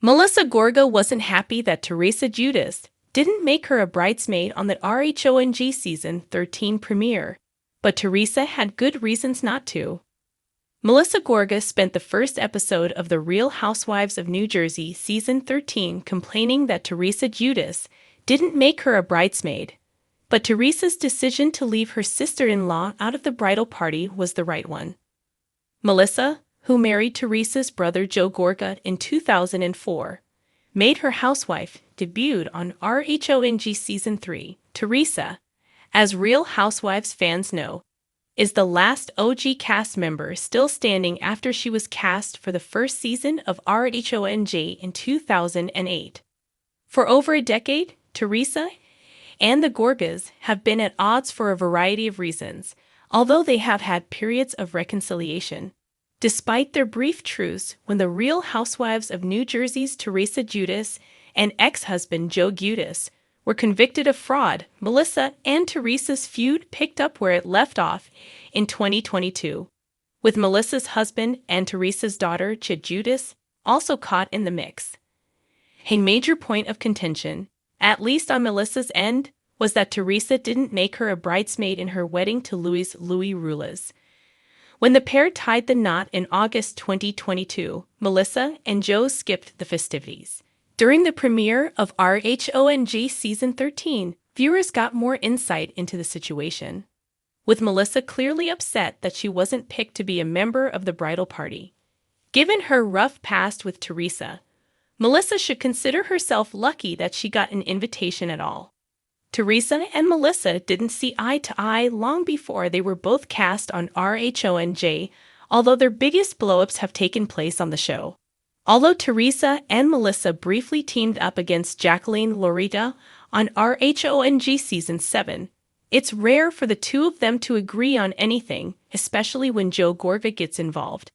Melissa Gorga wasn't happy that Teresa Giudice didn't make her a bridesmaid on the RHONJ season 13 premiere, but Teresa had good reasons not to. Melissa Gorga spent the first episode of the Real Housewives of New Jersey season 13 complaining that Teresa Giudice didn't make her a bridesmaid, but Teresa's decision to leave her sister-in-law out of the bridal party was the right one. Melissa, who married Teresa's brother Joe Gorga in 2004, made her housewife debut on RHONJ season 3. Teresa, as Real Housewives fans know, is the last OG cast member still standing after she was cast for the first season of RHONJ in 2008. For over a decade, Teresa and the Gorgas have been at odds for a variety of reasons, although they have had periods of reconciliation. Despite their brief truce when the Real Housewives of New Jersey's Teresa Giudice and ex-husband Joe Giudice were convicted of fraud, Melissa and Teresa's feud picked up where it left off in 2022, with Melissa's husband and Teresa's daughter Giudice also caught in the mix. A major point of contention, at least on Melissa's end, was that Teresa didn't make her a bridesmaid in her wedding to Louis Rules. When the pair tied the knot in August 2022, Melissa and Joe skipped the festivities. During the premiere of RHONJ season 13, viewers got more insight into the situation, with Melissa clearly upset that she wasn't picked to be a member of the bridal party. Given her rough past with Teresa, Melissa should consider herself lucky that she got an invitation at all. Teresa and Melissa didn't see eye to eye long before they were both cast on RHONJ, although their biggest blow-ups have taken place on the show. Although Teresa and Melissa briefly teamed up against Jacqueline Loretta on RHONJ season 7, it's rare for the two of them to agree on anything, especially when Joe Gorga gets involved.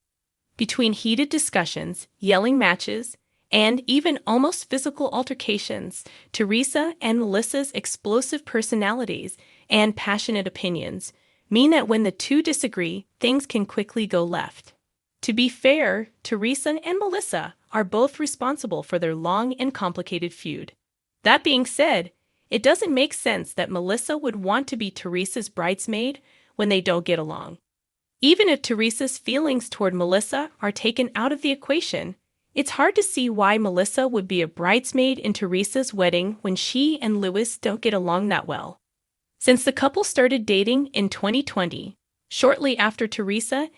Between heated discussions, yelling matches, and even almost physical altercations, Teresa and Melissa's explosive personalities and passionate opinions mean that when the two disagree, things can quickly go left. To be fair, Teresa and Melissa are both responsible for their long and complicated feud. That being said, it doesn't make sense that Melissa would want to be Teresa's bridesmaid when they don't get along. Even if Teresa's feelings toward Melissa are taken out of the equation, it's hard to see why Melissa would be a bridesmaid in Teresa's wedding when she and Louis don't get along that well. Since the couple started dating in 2020, shortly after Teresa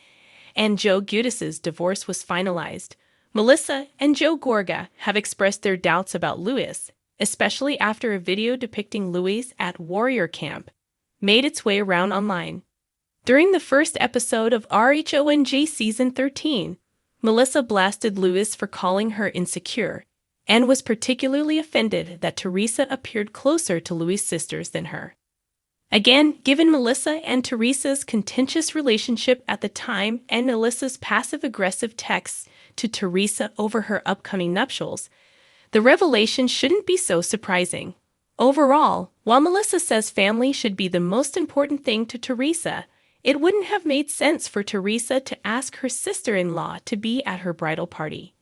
and Joe Giudice's divorce was finalized, Melissa and Joe Gorga have expressed their doubts about Louis, especially after a video depicting Louis at Warrior Camp made its way around online. During the first episode of RHONJ season 13, Melissa blasted Louis for calling her insecure, and was particularly offended that Teresa appeared closer to Louis' sisters than her. Again, given Melissa and Teresa's contentious relationship at the time and Melissa's passive-aggressive texts to Teresa over her upcoming nuptials, the revelation shouldn't be so surprising. Overall, while Melissa says family should be the most important thing to Teresa, it wouldn't have made sense for Teresa to ask her sister-in-law to be at her bridal party.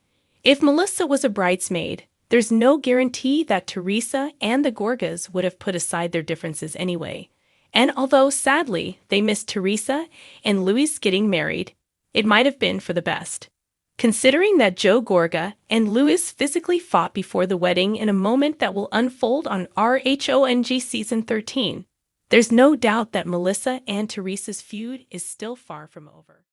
If Melissa was a bridesmaid, there's no guarantee that Teresa and the Gorgas would have put aside their differences anyway. And although, sadly, they missed Teresa and Louis getting married, it might have been for the best. Considering that Joe Gorga and Louis physically fought before the wedding in a moment that will unfold on RHONJ season 13, there's no doubt that Melissa and Teresa's feud is still far from over.